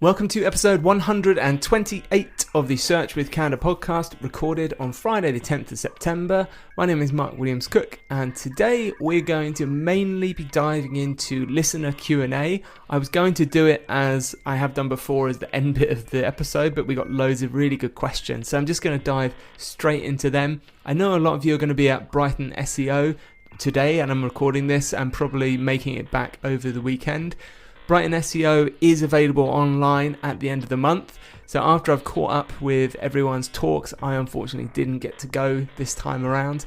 Welcome to episode 128 of the Search with Canada podcast, recorded on Friday the 10th of September. My name is Mark Williams Cook, and today we're going to mainly be diving into listener Q&A. I was going to do it as I have done before as the end bit of the episode, but we got loads of really good questions, so I'm just going to dive straight into them. I know a lot of you are going to be at Brighton SEO today, and I'm recording this and probably making it back over the weekend. Brighton SEO is available online at the end of the month. So after I've caught up with everyone's talks, I unfortunately didn't get to go this time around.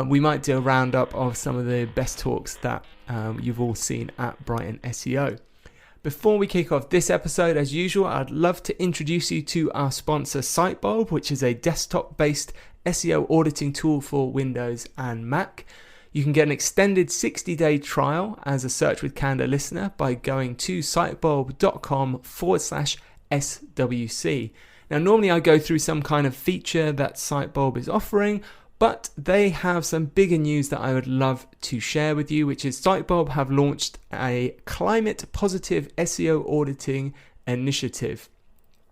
We might do a roundup of some of the best talks that you've all seen at Brighton SEO. Before we kick off this episode, as usual, I'd love to introduce you to our sponsor Sitebulb, which is a desktop-based SEO auditing tool for Windows and Mac. You can get an extended 60-day trial as a Search with Canada listener by going to sitebulb.com/SWC. Now, normally I go through some kind of feature that Sitebulb is offering, but they have some bigger news that I would love to share with you, which is Sitebulb have launched a climate positive SEO auditing initiative.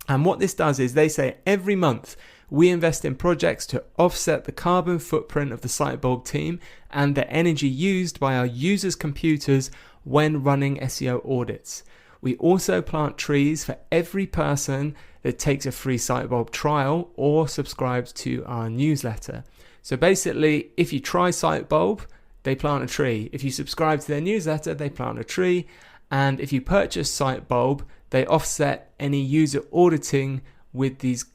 And what this does is they say every month we invest in projects to offset the carbon footprint of the Sitebulb team and the energy used by our users' computers when running SEO audits. We also plant trees for every person that takes a free Sitebulb trial or subscribes to our newsletter. So basically, if you try Sitebulb, they plant a tree. If you subscribe to their newsletter, they plant a tree. And if you purchase Sitebulb, they offset any user auditing with these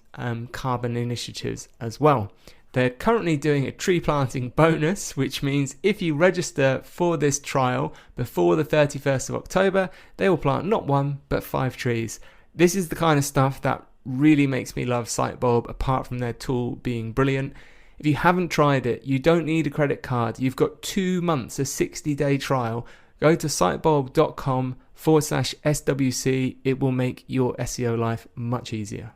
carbon initiatives as well. They're currently doing a tree planting bonus, which means if you register for this trial before the 31st of October, they will plant not 1 but 5 trees. This is the kind of stuff that really makes me love Sitebulb, apart from their tool being brilliant. If you haven't tried it, you don't need a credit card. You've got 2 months, a 60-day trial. Go to sitebulb.com/SWC. It will make your SEO life much easier.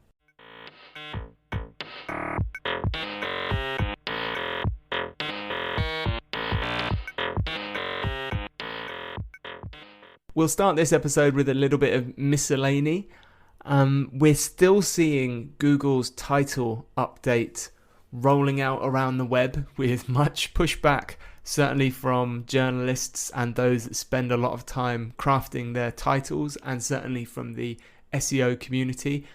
We'll start this episode with a little bit of miscellany. We're still seeing Google's title update rolling out around the web with much pushback, certainly from journalists and those that spend a lot of time crafting their titles, and certainly from the SEO community.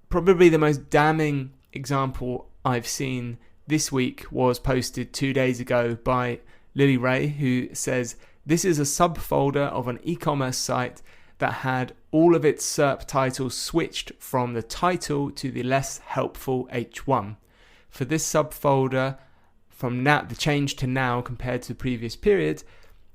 Probably the most damning example I've seen this week was posted 2 days ago by Lily Ray, who says, "This is a subfolder of an e-commerce site that had all of its SERP titles switched from the title to the less helpful H1. For this subfolder, from now, the change to now compared to the previous period,"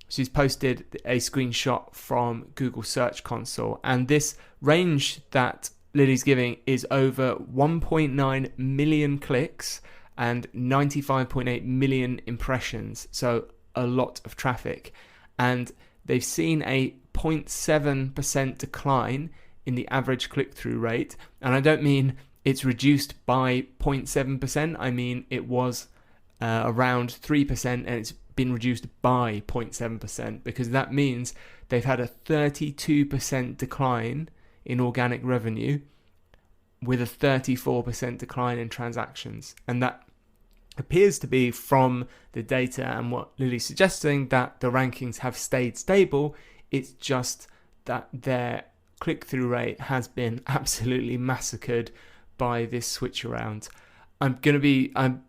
she's posted a screenshot from Google Search Console. And this range that Lily's giving is over 1.9 million clicks and 95.8 million impressions. So a lot of traffic. And they've seen a 0.7% decline in the average click-through rate. And I don't mean it's reduced by 0.7%. I mean it was around 3% and it's been reduced by 0.7%, because that means they've had a 32% decline in organic revenue with a 34% decline in transactions. And that appears to be from the data and what Lily's suggesting, that the rankings have stayed stable. It's just that their click-through rate has been absolutely massacred by this switch around. I'm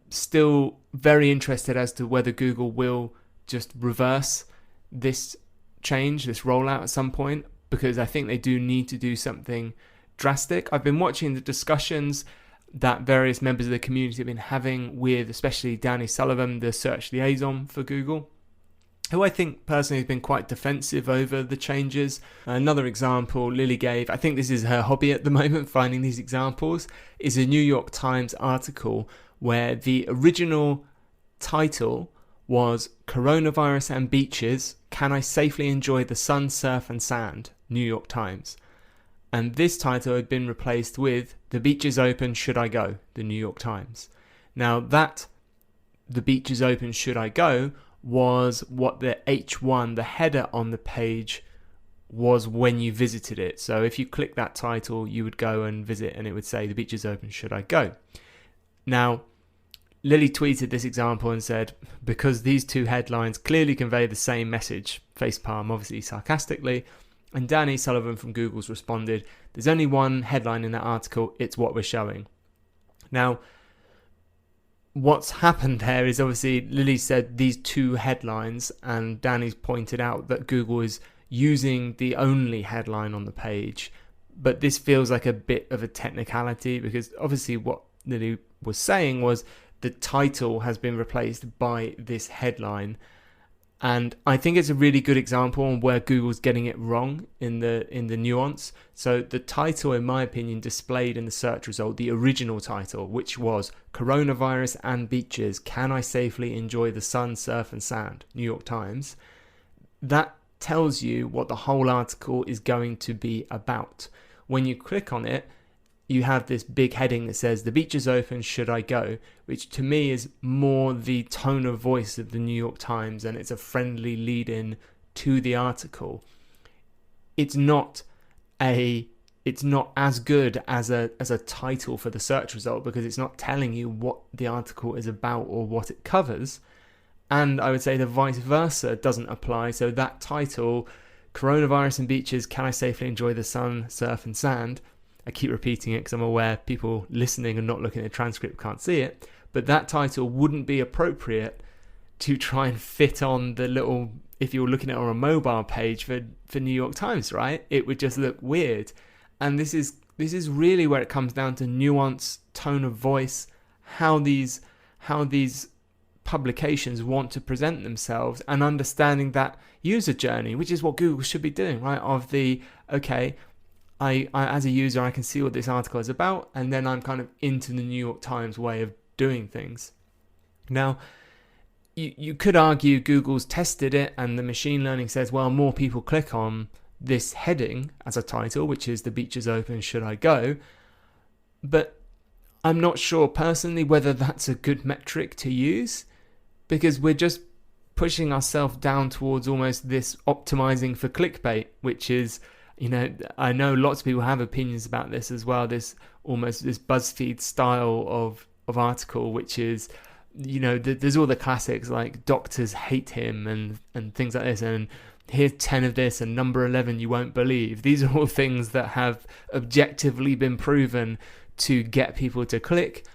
still very interested as to whether Google will just reverse this change, this rollout at some point, because I think they do need to do something drastic. I've been watching the discussions that various members of the community have been having with especially Danny Sullivan, the search liaison for Google, who I think personally has been quite defensive over the changes. Another example Lily gave, I think this is her hobby at the moment, finding these examples, is a New York Times article where the original title was "Coronavirus and Beaches, Can I Safely Enjoy the Sun, Surf and Sand? New York Times." And this title had been replaced with "The Beach is Open, Should I Go? The New York Times." Now that "The Beach is Open, Should I Go?" was what the H1, the header on the page, was when you visited it. So if you click that title, you would go and visit and it would say, the beach is open, should I go? Now, Lily tweeted this example and said, because these two headlines clearly convey the same message, facepalm, obviously sarcastically, and Danny Sullivan from Google's responded, there's only one headline in that article, it's what we're showing. Now, what's happened there is obviously Lily said these two headlines, and Danny's pointed out that Google is using the only headline on the page. But this feels like a bit of a technicality, because obviously what Lily was saying was the title has been replaced by this headline. And I think it's a really good example on where Google's getting it wrong in the nuance. So the title, in my opinion, displayed in the search result, the original title, which was Coronavirus and Beaches, Can I Safely Enjoy the Sun, Surf and Sand, New York Times. That tells you what the whole article is going to be about. When you click on it, you have this big heading that says, the beach is open, should I go? Which to me is more the tone of voice of the New York Times, and it's a friendly lead-in to the article. It's not as good as a title for the search result, because it's not telling you what the article is about or what it covers. And I would say the vice versa doesn't apply. So that title, Coronavirus and Beaches, Can I Safely Enjoy the Sun, Surf and Sand? I keep repeating it because I'm aware people listening and not looking at the transcript can't see it. But that title wouldn't be appropriate to try and fit on the little, if you were looking at it on a mobile page for New York Times, right? It would just look weird. And this is really where it comes down to nuance, tone of voice, how these publications want to present themselves, and understanding that user journey, which is what Google should be doing, right? Of the, okay, I as a user, I can see what this article is about, and then I'm kind of into the New York Times way of doing things. Now, you could argue Google's tested it, and the machine learning says, well, more people click on this heading as a title, which is the beach is open, should I go? But I'm not sure personally whether that's a good metric to use, because we're just pushing ourselves down towards almost this optimizing for clickbait, which is, I know lots of people have opinions about this as well, this BuzzFeed style of article, which is, there's all the classics like doctors hate him and things like this, and here's 10 of this and number 11 you won't believe. These are all things that have objectively been proven to get people to click,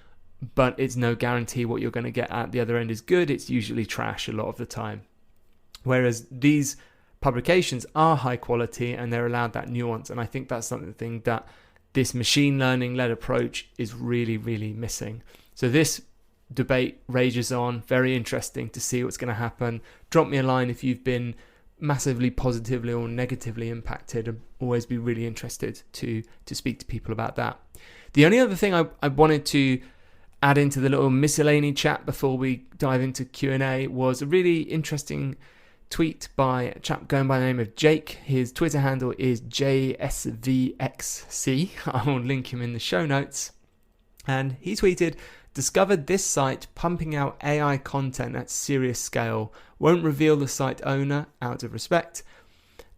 but it's no guarantee what you're going to get at the other end is good. It's usually trash a lot of the time. Whereas these publications are high quality and they're allowed that nuance, and I think that's something that this machine learning led approach is really, really missing. So this debate rages on. Very interesting to see what's going to happen. Drop me a line if you've been massively positively or negatively impacted. I'd always be really interested to speak to people about that. The only other thing I wanted to add into the little miscellany chat before we dive into Q&A was a really interesting tweet by a chap going by the name of Jake. His Twitter handle is JSVXC. I'll link him in the show notes. And he tweeted, discovered this site pumping out AI content at serious scale. Won't reveal the site owner out of respect.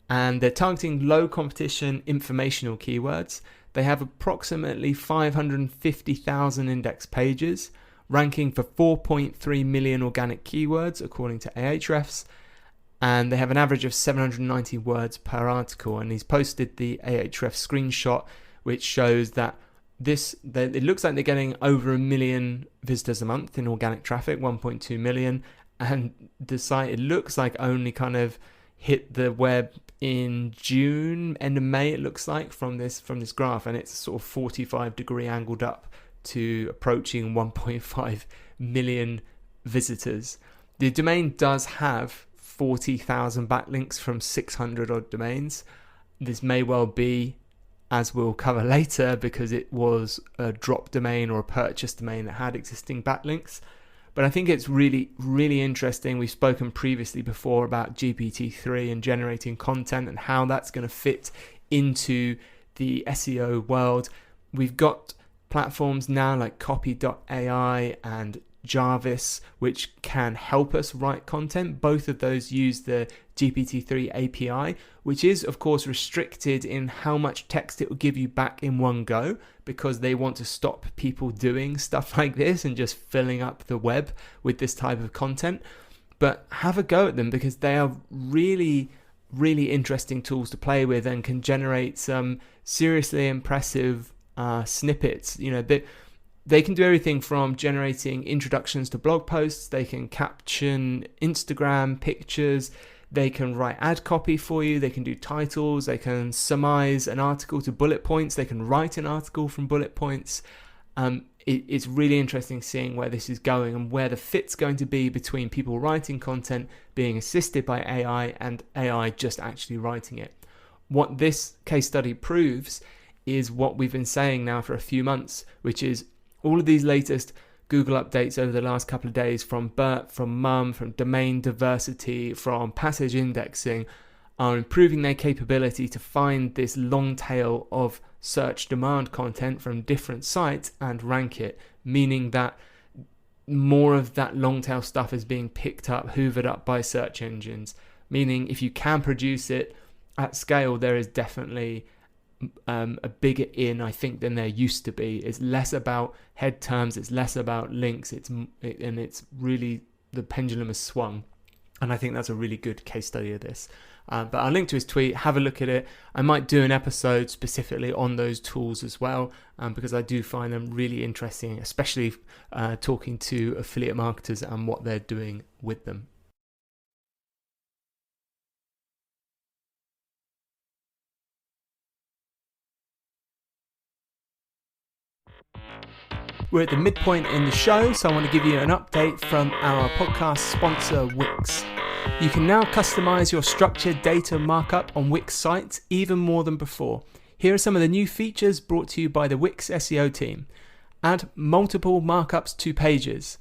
And they're targeting low competition informational keywords. They have approximately 550,000 index pages, ranking for 4.3 million organic keywords according to Ahrefs. And they have an average of 790 words per article. And he's posted the Ahrefs screenshot, which shows that it looks like they're getting over 1 million visitors a month in organic traffic, 1.2 million. And the site, it looks like only kind of hit the web in June, end of May, it looks like from this graph. And it's sort of 45-degree angled up to approaching 1.5 million visitors. The domain does have 40,000 backlinks from 600 odd domains. This may well be, as we'll cover later, because it was a drop domain or a purchase domain that had existing backlinks. But I think it's really, really interesting. We've spoken previously before about GPT-3 and generating content and how that's going to fit into the SEO world. We've got platforms now like copy.ai and Jarvis, which can help us write content. Both of those use the GPT-3 API, which is of course restricted in how much text it will give you back in one go, because they want to stop people doing stuff like this and just filling up the web with this type of content. But have a go at them, because they are really interesting tools to play with and can generate some seriously impressive snippets. They can do everything from generating introductions to blog posts, they can caption Instagram pictures, they can write ad copy for you, they can do titles, they can surmise an article to bullet points, they can write an article from bullet points. It's really interesting seeing where this is going and where the fit's going to be between people writing content being assisted by AI and AI just actually writing it. What this case study proves is what we've been saying now for a few months, which is all of these latest Google updates over the last couple of days, from BERT, from MUM, from domain diversity, from passage indexing, are improving their capability to find this long tail of search demand content from different sites and rank it, meaning that more of that long tail stuff is being picked up, hoovered up by search engines, meaning if you can produce it at scale, there is definitely a bigger in, I think, than there used to be. It's less about head terms, it's less about links, and it's really, the pendulum has swung, and I think that's a really good case study of this. But I'll link to his tweet, have a look at it. I might do an episode specifically on those tools as well, because I do find them really interesting, especially talking to affiliate marketers and what they're doing with them. We're at the midpoint in the show, so I want to give you an update from our podcast sponsor, Wix. You can now customize your structured data markup on Wix sites even more than before. Here are some of the new features brought to you by the Wix SEO team. Add multiple markups to pages.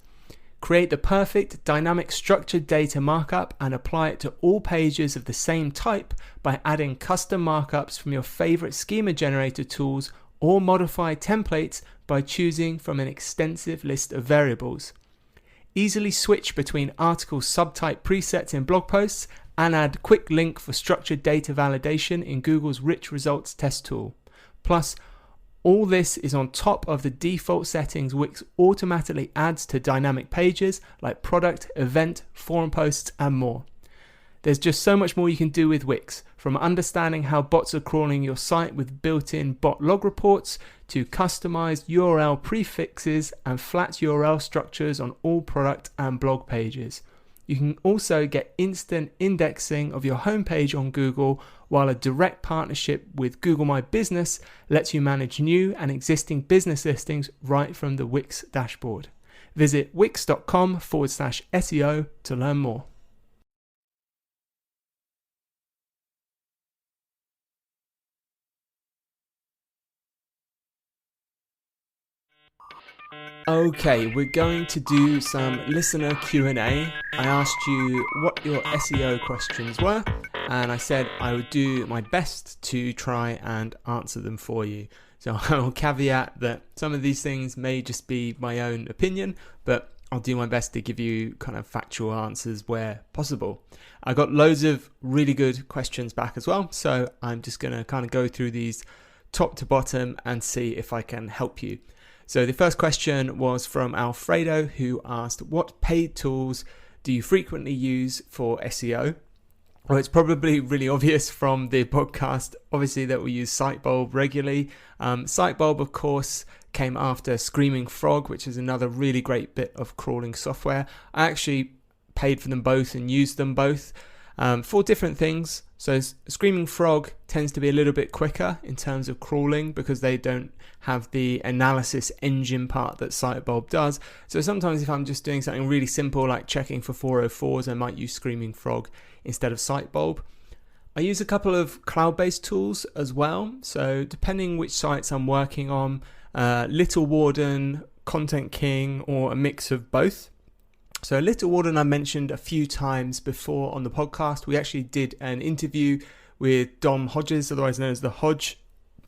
Create the perfect dynamic structured data markup and apply it to all pages of the same type by adding custom markups from your favorite schema generator tools, or modify templates by choosing from an extensive list of variables. Easily switch between article subtype presets in blog posts, and add quick link for structured data validation in Google's rich results test tool. Plus, all this is on top of the default settings Wix automatically adds to dynamic pages like product, event, forum posts, and more. There's just so much more you can do with Wix, from understanding how bots are crawling your site with built-in bot log reports, to customized URL prefixes and flat URL structures on all product and blog pages. You can also get instant indexing of your homepage on Google, while a direct partnership with Google My Business lets you manage new and existing business listings right from the Wix dashboard. Visit wix.com/SEO to learn more. Okay, we're going to do some listener Q&A. I asked you what your SEO questions were, and I said I would do my best to try and answer them for you. So I will caveat that some of these things may just be my own opinion, but I'll do my best to give you kind of factual answers where possible. I got loads of really good questions back as well, so I'm just going to kind of go through these top to bottom and see if I can help you. So the first question was from Alfredo, who asked, what paid tools do you frequently use for SEO? Well, it's probably really obvious from the podcast, obviously, that we use Sitebulb regularly. Sitebulb, of course, came after Screaming Frog, which is another really great bit of crawling software. I actually paid for them both and used them both for different things. So Screaming Frog tends to be a little bit quicker in terms of crawling because they don't have the analysis engine part that Sitebulb does. So sometimes if I'm just doing something really simple like checking for 404s, I might use Screaming Frog instead of Sitebulb. I use a couple of cloud-based tools as well. So depending which sites I'm working on, Little Warden, Content King, or a mix of both. So Little Warden I mentioned a few times before on the podcast. We actually did an interview with Dom Hodges, otherwise known as the Hodge,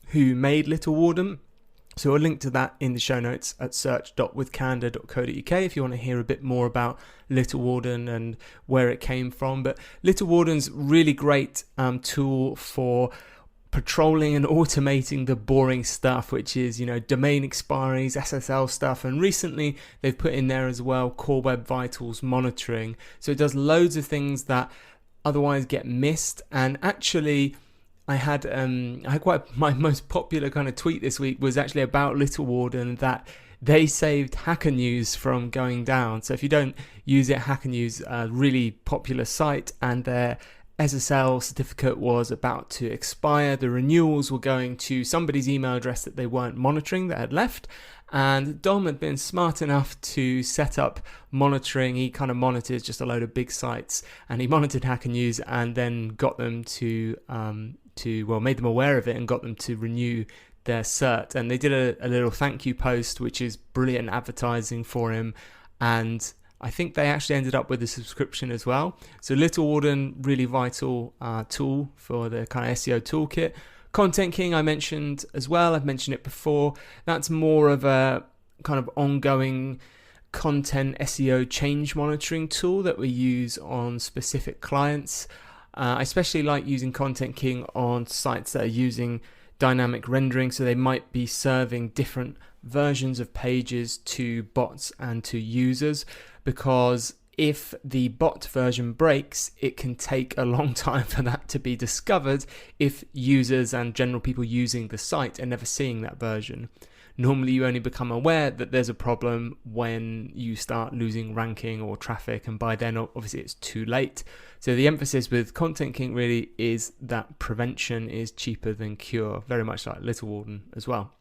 who made Little Warden. So I'll link to that in the show notes at search.withcandor.co.uk if you want to hear a bit more about Little Warden and where it came from. But Little Warden's really great tool for patrolling and automating the boring stuff, which is, domain expiries, SSL stuff. And recently they've put in there as well Core Web Vitals monitoring. So it does loads of things that otherwise get missed. And actually, I had my most popular kind of tweet this week was actually about Little Warden, that they saved Hacker News from going down. So if you don't use it, Hacker News, a really popular site, and their SSL certificate was about to expire. The renewals were going to somebody's email address that they weren't monitoring, that had left. And Dom had been smart enough to set up monitoring. He kind of monitors just a load of big sites, and he monitored Hacker News and then got them to made them aware of it and got them to renew their cert. And they did a little thank you post, which is brilliant advertising for him. And I think they actually ended up with a subscription as well. So Little Warden, really vital tool for the kind of SEO toolkit. Content King I mentioned as well. I've mentioned it before. That's more of a kind of ongoing content SEO change monitoring tool that we use on specific clients. I especially like using Content King on sites that are using dynamic rendering, so they might be serving different versions of pages to bots and to users, because if the bot version breaks, it can take a long time for that to be discovered if users and general people using the site are never seeing that version. Normally you only become aware that there's a problem when you start losing ranking or traffic, and by then obviously it's too late. So the emphasis with Content King really is that prevention is cheaper than cure, very much like Little Warden as well.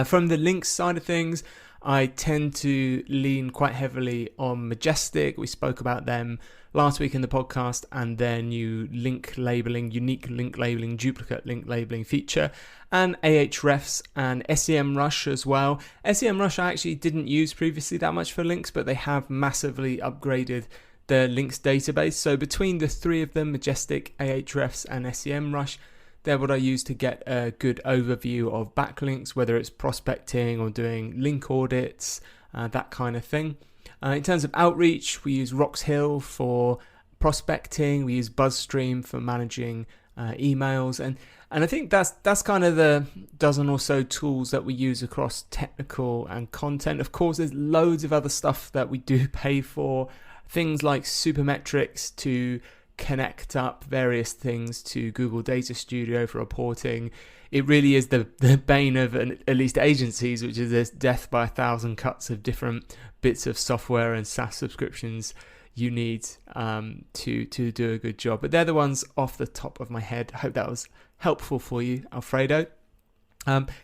From the links side of things, I tend to lean quite heavily on Majestic. We spoke about them last week in the podcast, and their new link labeling, unique link labeling, duplicate link labeling feature, and Ahrefs and SEMrush as well. SEMrush I actually didn't use previously that much for links, but they have massively upgraded their links database. So between the three of them, Majestic, Ahrefs and SEMrush, they're what I use to get a good overview of backlinks, whether it's prospecting or doing link audits, that kind of thing. In terms of outreach, we use Roxhill for prospecting. We use BuzzStream for managing emails, and I think that's kind of the dozen or so tools that we use across technical and content. Of course, there's loads of other stuff that we do pay for, things like Supermetrics to connect up various things to Google Data Studio for reporting. It really is the bane of at least agencies, which is this death by 1,000 cuts of different bits of software and SaaS subscriptions you need to do a good job. But they're the ones off the top of my head. I hope that was helpful for you, Alfredo.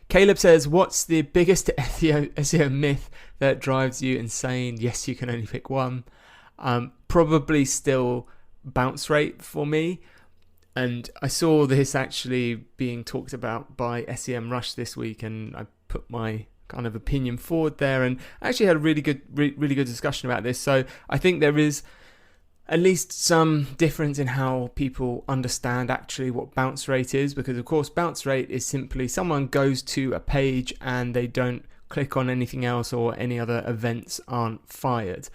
Caleb says, what's the biggest SEO myth that drives you insane? Yes, you can only pick one. Probably still bounce rate for me. And I saw this actually being talked about by SEMrush this week, and I put my kind of opinion forward there, and actually had a really good discussion about this. So I think there is at least some difference in how people understand actually what bounce rate is, because of course bounce rate is simply someone goes to a page and they don't click on anything else, or any other events aren't fired.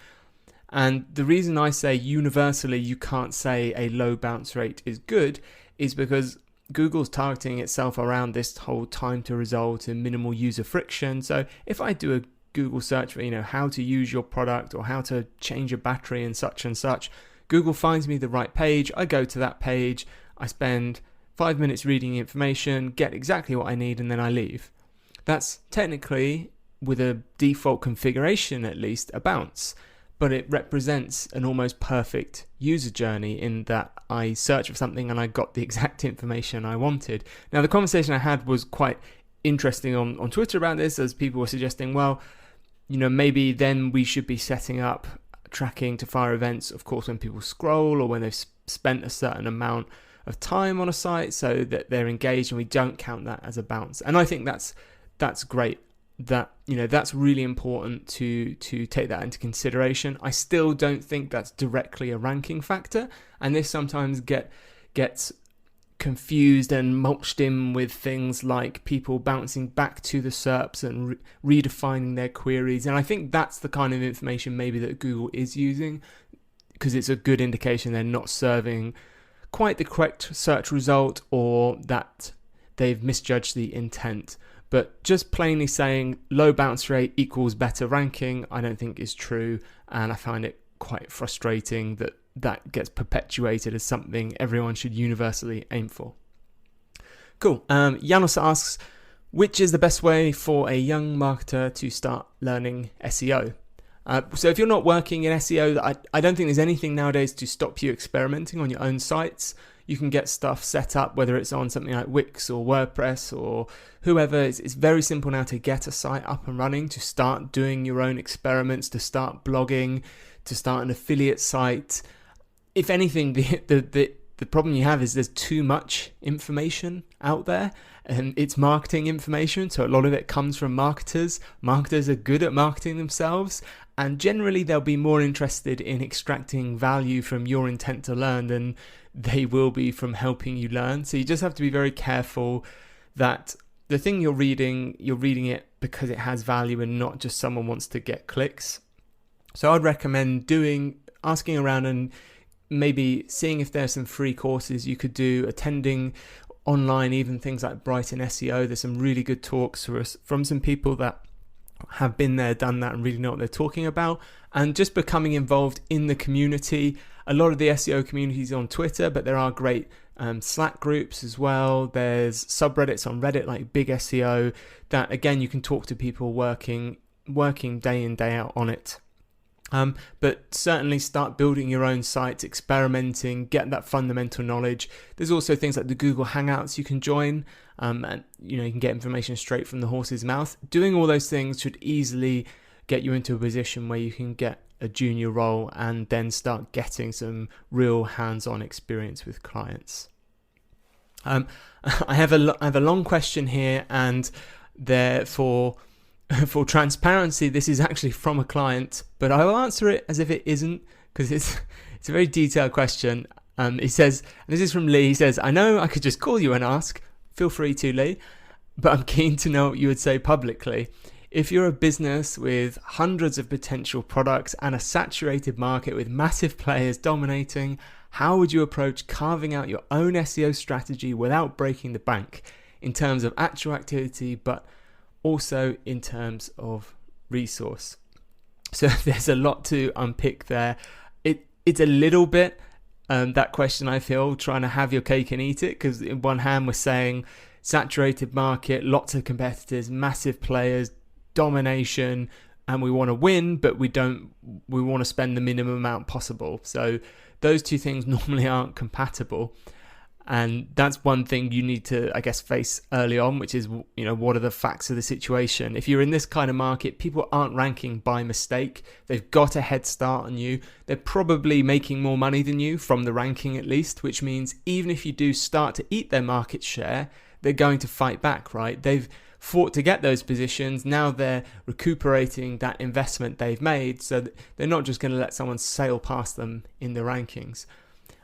And the reason I say universally you can't say a low bounce rate is good is because Google's targeting itself around this whole time to result and minimal user friction. So if I do a Google search for, how to use your product or how to change a battery and such, Google finds me the right page. I go to that page, I spend 5 minutes reading information, get exactly what I need, and then I leave. That's technically, with a default configuration at least, a bounce. But it represents an almost perfect user journey in that I searched for something and I got the exact information I wanted. Now, the conversation I had was quite interesting on Twitter about this, as people were suggesting, well, maybe then we should be setting up tracking to fire events, of course, when people scroll or when they've spent a certain amount of time on a site, so that they're engaged and we don't count that as a bounce. And I think that's great. That's really important to take that into consideration. I still don't think that's directly a ranking factor, and this sometimes gets confused and mulched in with things like people bouncing back to the SERPs and redefining their queries. And I think that's the kind of information maybe that Google is using, because it's a good indication they're not serving quite the correct search result, or that they've misjudged the intent. But just plainly saying low bounce rate equals better ranking, I don't think is true. And I find it quite frustrating that that gets perpetuated as something everyone should universally aim for. Cool. Janos asks, which is the best way for a young marketer to start learning SEO? So if you're not working in SEO, I don't think there's anything nowadays to stop you experimenting on your own sites. You can get stuff set up, whether it's on something like Wix or WordPress or whoever. It's very simple now to get a site up and running, to start doing your own experiments, to start blogging, to start an affiliate site. If anything, the problem you have is there's too much information out there, and it's marketing information, so a lot of it comes from marketers. Marketers are good at marketing themselves, and generally they'll be more interested in extracting value from your intent to learn than they will be from helping you learn. So you just have to be very careful that the thing you're reading it because it has value and not just someone wants to get clicks. So I'd recommend asking around and maybe seeing if there's some free courses you could do, attending online, even things like Brighton SEO. There's some really good talks from some people that have been there, done that, and really know what they're talking about. And just becoming involved in the community. A lot of the SEO community is on Twitter, but there are great Slack groups as well. There's subreddits on Reddit like Big SEO that, again, you can talk to people working day in, day out on it. But certainly start building your own sites, experimenting, get that fundamental knowledge. There's also things like the Google Hangouts you can join, and you can get information straight from the horse's mouth. Doing all those things should easily get you into a position where you can get a junior role and then start getting some real hands-on experience with clients. I have a long question here, and therefore, for transparency, this is actually from a client, but I will answer it as if it isn't, because it's a very detailed question. He says, and this is from Lee, he says, I know I could just call you and ask, feel free to, Lee, but I'm keen to know what you would say publicly. If you're a business with hundreds of potential products and a saturated market with massive players dominating, how would you approach carving out your own SEO strategy without breaking the bank in terms of actual activity, but also in terms of resource? So there's a lot to unpick there. It's a little bit that question, I feel, trying to have your cake and eat it, because in one hand we're saying saturated market, lots of competitors, massive players, domination, and we want to win, but we want to spend the minimum amount possible. So those two things normally aren't compatible. And that's one thing you need to, I guess, face early on, which is, what are the facts of the situation? If you're in this kind of market, people aren't ranking by mistake. They've got a head start on you. They're probably making more money than you from the ranking at least, which means even if you do start to eat their market share, they're going to fight back, right? They've fought to get those positions. Now they're recuperating that investment they've made, so they're not just going to let someone sail past them in the rankings.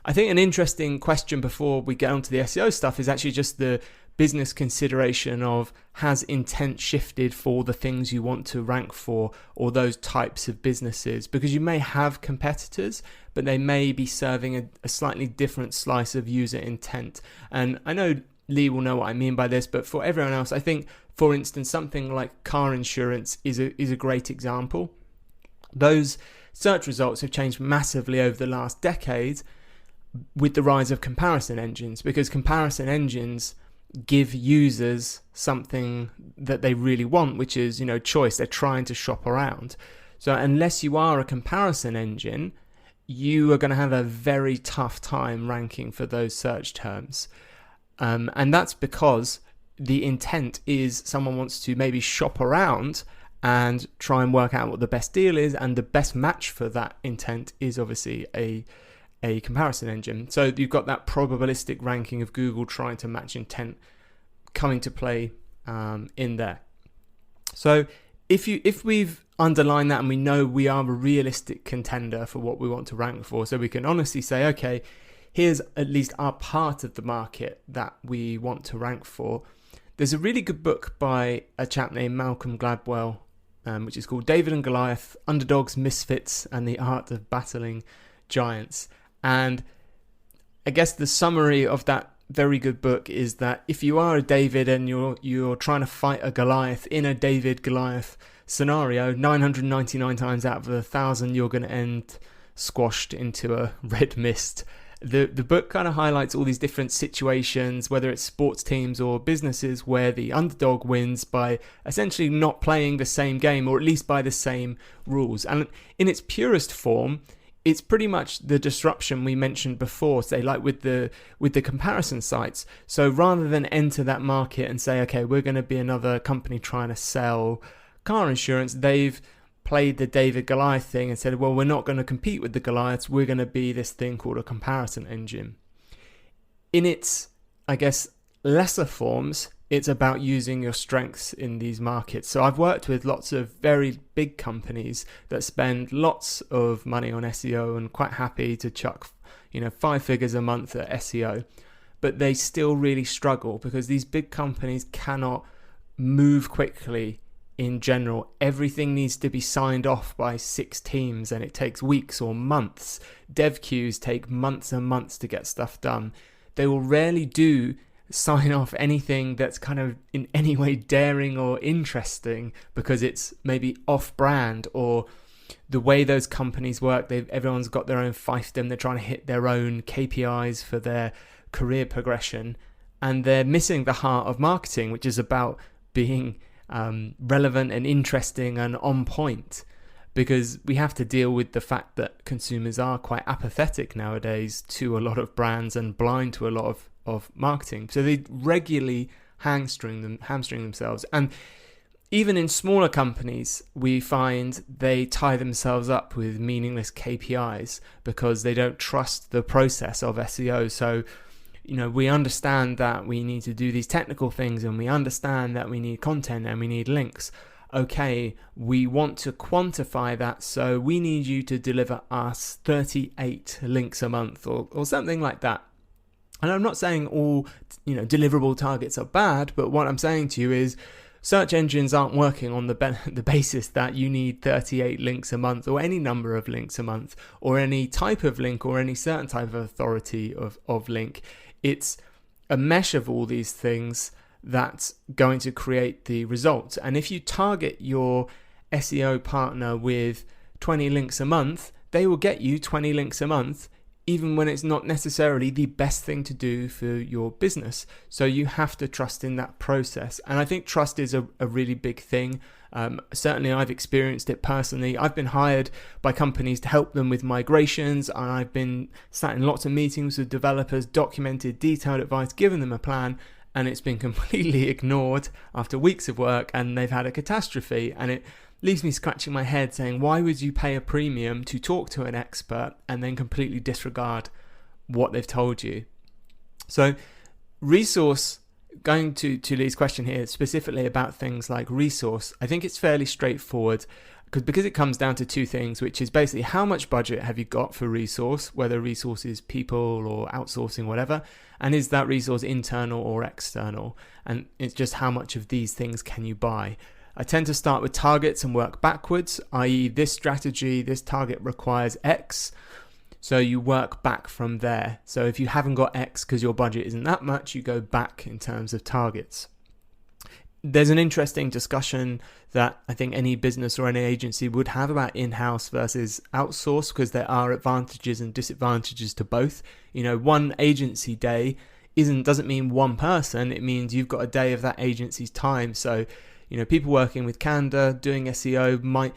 I think an interesting question before we get onto the SEO stuff is actually just the business consideration of, has intent shifted for the things you want to rank for, or those types of businesses? Because you may have competitors, but they may be serving a slightly different slice of user intent. And I know Lee will know what I mean by this, but for everyone else, I think, for instance, something like car insurance is a great example. Those search results have changed massively over the last decade with the rise of comparison engines, because comparison engines give users something that they really want, which is, choice. They're trying to shop around. So unless you are a comparison engine, you are going to have a very tough time ranking for those search terms. And that's because the intent is someone wants to maybe shop around and try and work out what the best deal is, and the best match for that intent is obviously a comparison engine. So you've got that probabilistic ranking of Google trying to match intent coming to play in there. So if we've underlined that and we know we are a realistic contender for what we want to rank for, so we can honestly say, okay, here's at least our part of the market that we want to rank for. There's a really good book by a chap named Malcolm Gladwell, which is called David and Goliath, Underdogs, Misfits, and the Art of Battling Giants. And I guess the summary of that very good book is that if you are a David and you're trying to fight a Goliath in a David-Goliath scenario, 999 times out of 1,000 you're going to end squashed into a red mist. The book kind of highlights all these different situations, whether it's sports teams or businesses, where the underdog wins by essentially not playing the same game, or at least by the same rules. And in its purest form, it's pretty much the disruption we mentioned before, say like with the comparison sites. So rather than enter that market and say, okay, we're going to be another company trying to sell car insurance, they've played the David Goliath thing and said, well, we're not going to compete with the Goliaths, we're going to be this thing called a comparison engine. In its, I guess, lesser forms, it's about using your strengths in these markets. So I've worked with lots of very big companies that spend lots of money on SEO and quite happy to chuck, 5 figures a month at SEO, but they still really struggle because these big companies cannot move quickly. In general, everything needs to be signed off by 6 teams, and it takes weeks or months. Dev queues take months and months to get stuff done. They will rarely do sign off anything that's kind of in any way daring or interesting because it's maybe off-brand, or the way those companies work, everyone's got their own fiefdom. They're trying to hit their own KPIs for their career progression, and they're missing the heart of marketing, which is about being relevant and interesting and on point, because we have to deal with the fact that consumers are quite apathetic nowadays to a lot of brands and blind to a lot of marketing. So they regularly hamstring themselves. And even in smaller companies, we find they tie themselves up with meaningless KPIs because they don't trust the process of SEO. So we understand that we need to do these technical things, and we understand that we need content and we need links. Okay, we want to quantify that, so we need you to deliver us 38 links a month or something like that. And I'm not saying all, deliverable targets are bad, but what I'm saying to you is search engines aren't working on the basis that you need 38 links a month or any number of links a month or any type of link or any certain type of authority of link. It's a mesh of all these things that's going to create the results. And if you target your SEO partner with 20 links a month, they will get you 20 links a month, even when it's not necessarily the best thing to do for your business. So you have to trust in that process. And I think trust is a really big thing. Certainly I've experienced it personally. I've been hired by companies to help them with migrations, and I've been sat in lots of meetings with developers, documented detailed advice, given them a plan, and it's been completely ignored after weeks of work, and they've had a catastrophe. And it leaves me scratching my head saying, why would you pay a premium to talk to an expert and then completely disregard what they've told you? So resource, going to Lee's question here specifically about things like resource, I think it's fairly straightforward because it comes down to 2 things, which is basically how much budget have you got for resource, whether resource is people or outsourcing, whatever, and is that resource internal or external? And it's just how much of these things can you buy? I tend to start with targets and work backwards, i.e. this strategy, this target requires X. So you work back from there. So if you haven't got X because your budget isn't that much, you go back in terms of targets. There's an interesting discussion that I think any business or any agency would have about in-house versus outsource, because there are advantages and disadvantages to both. One agency day doesn't mean one person. It means you've got a day of that agency's time. So people working with Canva, doing SEO might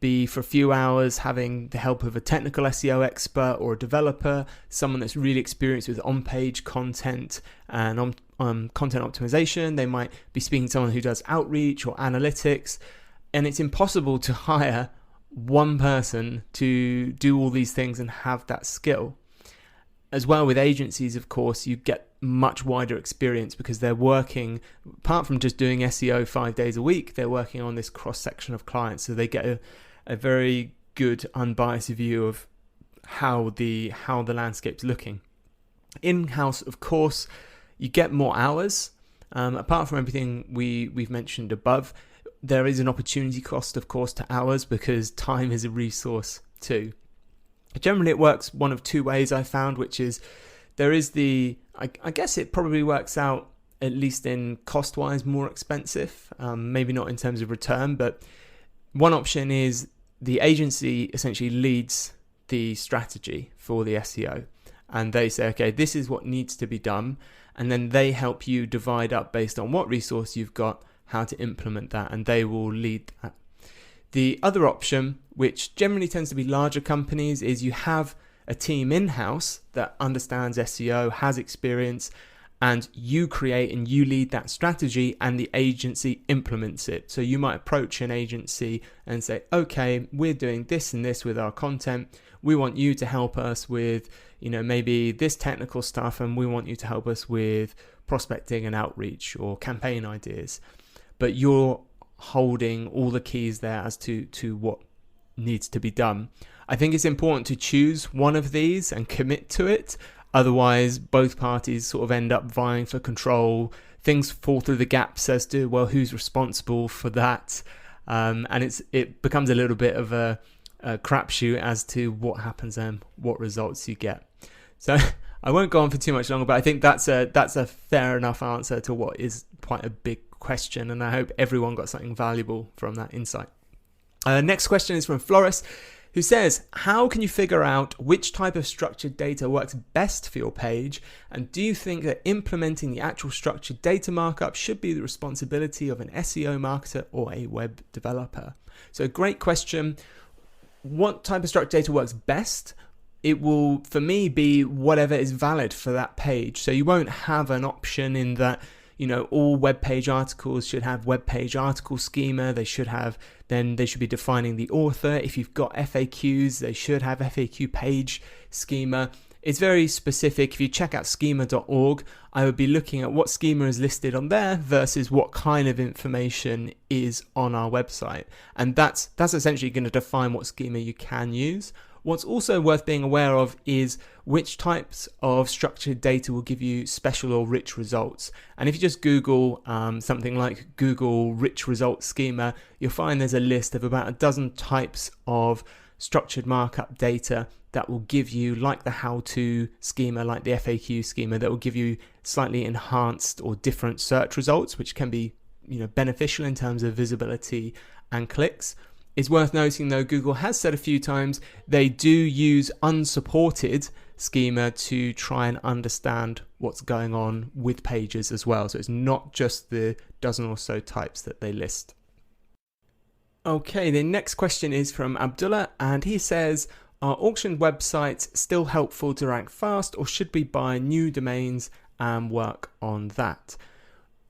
be for a few hours having the help of a technical SEO expert or a developer, someone that's really experienced with on-page content and content optimization. They might be speaking to someone who does outreach or analytics, and it's impossible to hire one person to do all these things and have that skill. As well with agencies, of course, you get much wider experience because they're working, apart from just doing SEO 5 days a week, they're working on this cross-section of clients. So they get a very good unbiased view of how the landscape's looking. In-house, of course, you get more hours. Apart from everything we've mentioned above, there is an opportunity cost, of course, to hours, because time is a resource too. Generally, it works one of two ways I found, which is there is I guess it probably works out, at least in cost-wise, more expensive. Maybe not in terms of return, but one option is the agency essentially leads the strategy for the SEO. And they say, okay, this is what needs to be done. And then they help you divide up based on what resource you've got, how to implement that, and they will lead that. The other option, which generally tends to be larger companies, is you have a team in-house that understands SEO, has experience, and you create and you lead that strategy, and the agency implements it. So you might approach an agency and say, okay, we're doing this and this with our content. We want you to help us with, maybe this technical stuff, and we want you to help us with prospecting and outreach or campaign ideas. But you're holding all the keys there as to what needs to be done. I think it's important to choose one of these and commit to it. Otherwise, both parties sort of end up vying for control. Things fall through the gaps as to, well, who's responsible for that? And it becomes a little bit of a crapshoot as to what happens and what results you get. So I won't go on for too much longer, but I think that's a fair enough answer to what is quite a big question, and I hope everyone got something valuable from that insight. Next question is from Floris, who says, how can you figure out which type of structured data works best for your page? And do you think that implementing the actual structured data markup should be the responsibility of an SEO marketer or a web developer? So great question. What type of structured data works best? It will, for me, be whatever is valid for that page. So you won't have an option in that, all web page articles should have web page article schema. They should be defining the author. If you've got FAQs, they should have FAQ page schema. It's very specific. If you check out schema.org, I would be looking at what schema is listed on there versus what kind of information is on our website. And that's essentially going to define what schema you can use. What's also worth being aware of is which types of structured data will give you special or rich results. And if you just Google something like Google rich results schema, you'll find there's a list of about a dozen types of structured markup data that will give you, like the how-to schema, like the FAQ schema, that will give you slightly enhanced or different search results, which can be beneficial in terms of visibility and clicks. It's worth noting, though, Google has said a few times they do use unsupported schema to try and understand what's going on with pages as well. So it's not just the dozen or so types that they list. Okay, the next question is from Abdullah, and he says, are auction websites still helpful to rank fast, or should we buy new domains and work on that?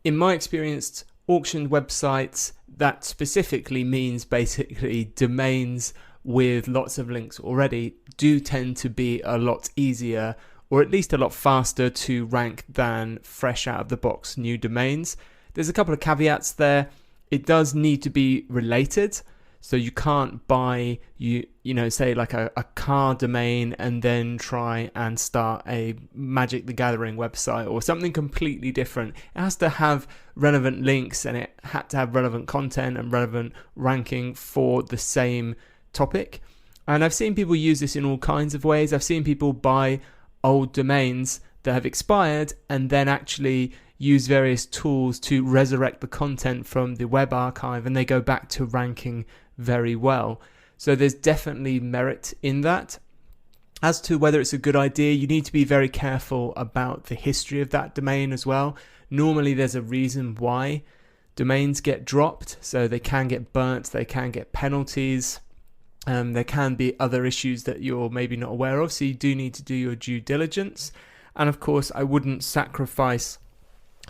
In my experience, auction websites, that specifically means basically domains with lots of links already, do tend to be a lot easier, or at least a lot faster to rank than fresh out of the box new domains. There's a couple of caveats there. It does need to be related. So you can't buy, say like a car domain and then try and start a Magic the Gathering website or something completely different. It has to have relevant links, and it had to have relevant content and relevant ranking for the same topic. And I've seen people use this in all kinds of ways. I've seen people buy old domains that have expired and then actually use various tools to resurrect the content from the web archive, and they go back to ranking very well. So there's definitely merit in that. As to whether it's a good idea, you need to be very careful about the history of that domain as well. Normally there's a reason why domains get dropped, so they can get burnt, they can get penalties, there can be other issues that you're maybe not aware of, so you do need to do your due diligence. And of course, I wouldn't sacrifice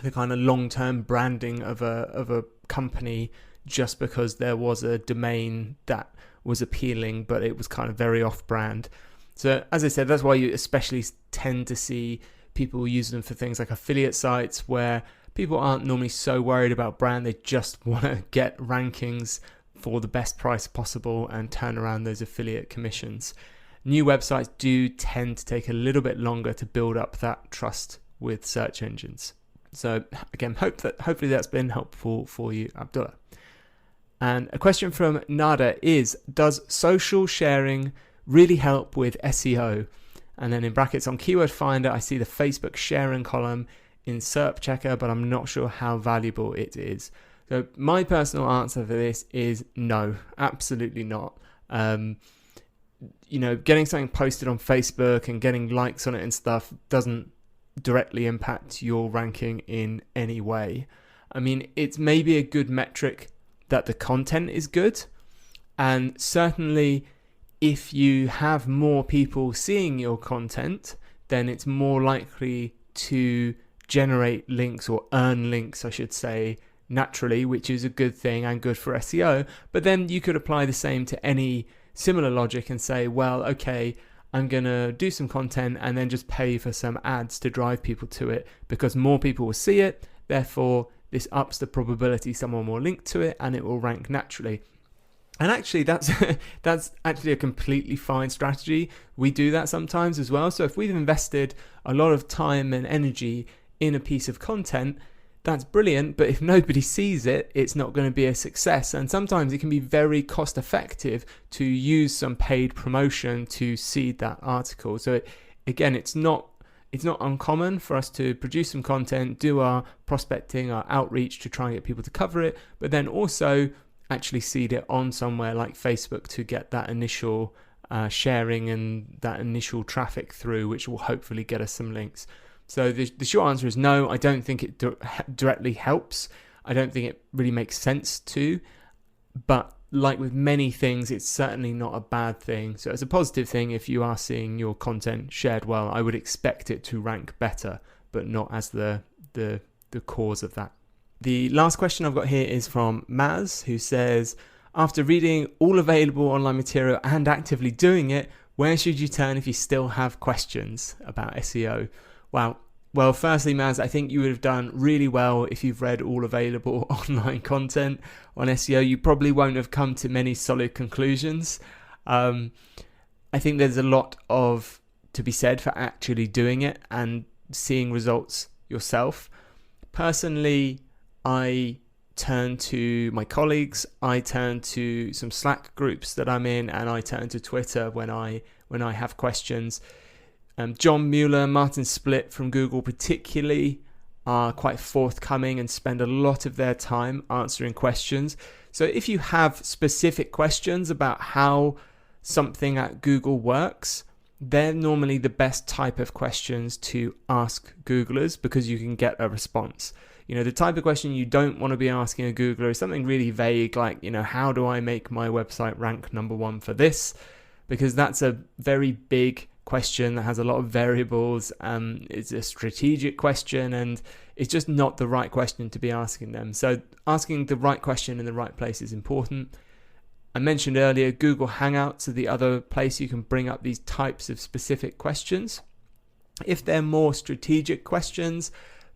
the kind of long-term branding of a company just because there was a domain that was appealing, but it was kind of very off-brand. So as I said, that's why you especially tend to see people use them for things like affiliate sites, where people aren't normally so worried about brand. They just want to get rankings for the best price possible and turn around those affiliate commissions. new websites do tend to take a little bit longer to build up that trust with search engines. So again, hopefully that's been helpful for you, Abdullah. And a question from Nada is, does social sharing really help with SEO? And then in brackets on Keyword Finder, I see the Facebook sharing column in SERP Checker, but I'm not sure how valuable it is. So my personal answer for this is no, absolutely not. Getting something posted on Facebook and getting likes on it and stuff doesn't directly impact your ranking in any way. I mean, it's maybe a good metric that the content is good, and certainly if you have more people seeing your content, then it's more likely to generate links, or earn links I should say, naturally, which is a good thing and good for SEO. But then you could apply the same to any similar logic and say, well, okay, I'm going to do some content and then just pay for some ads to drive people to it, because more people will see it, therefore this ups the probability someone will link to it and it will rank naturally. And actually that's actually a completely fine strategy. We do that sometimes as well. So if we've invested a lot of time and energy in a piece of content, that's brilliant, but if nobody sees it, it's not going to be a success. And sometimes it can be very cost effective to use some paid promotion to seed that article. So it's not uncommon for us to produce some content, do our prospecting, our outreach to try and get people to cover it, but then also actually seed it on somewhere like Facebook to get that initial sharing and that initial traffic through, which will hopefully get us some links. So the short answer is no, I don't think it directly helps. I don't think it really makes sense to, but like with many things, it's certainly not a bad thing. So it's a positive thing if you are seeing your content shared well. I would expect it to rank better, but not as the cause of that. The last question I've got here is from Maz, who says, after reading all available online material and actively doing it, where should you turn if you still have questions about SEO? Wow. Well, firstly, Maz, I think you would have done really well if you've read all available online content on SEO. You probably won't have come to many solid conclusions. I think there's a lot to be said for actually doing it and seeing results yourself. Personally, I turn to my colleagues, I turn to some Slack groups that I'm in, and I turn to Twitter when I have questions. John Mueller, Martin Splitt from Google particularly are quite forthcoming and spend a lot of their time answering questions. So if you have specific questions about how something at Google works, they're normally the best type of questions to ask Googlers, because you can get a response. The type of question you don't want to be asking a Googler is something really vague, like, how do I make my website rank number one for this? Because that's a very big question that has a lot of variables. It's a strategic question, and it's just not the right question to be asking them. So asking the right question in the right place is important. I mentioned earlier, Google Hangouts are the other place you can bring up these types of specific questions. If they're more strategic questions,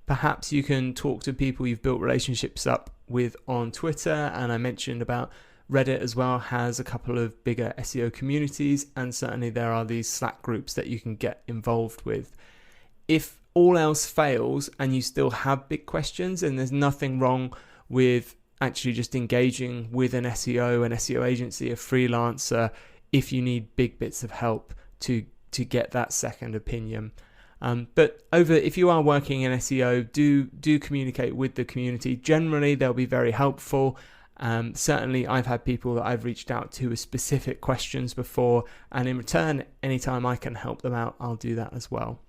perhaps you can talk to people you've built relationships up with on Twitter. And I mentioned about Reddit as well, has a couple of bigger SEO communities, and certainly there are these Slack groups that you can get involved with. If all else fails and you still have big questions, then there's nothing wrong with actually just engaging with an SEO agency, a freelancer, if you need big bits of help to get that second opinion. But if you are working in SEO, do communicate with the community. Generally, they'll be very helpful. Certainly, I've had people that I've reached out to with specific questions before, and in return, anytime I can help them out, I'll do that as well.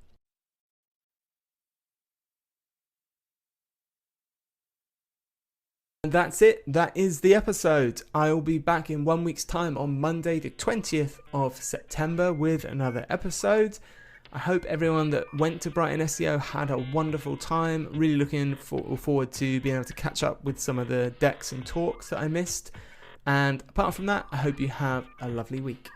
And that's it. That is the episode. I will be back in 1 week's time on Monday, the 20th of September, with another episode. I hope everyone that went to Brighton SEO had a wonderful time. Really looking forward to being able to catch up with some of the decks and talks that I missed. And apart from that, I hope you have a lovely week.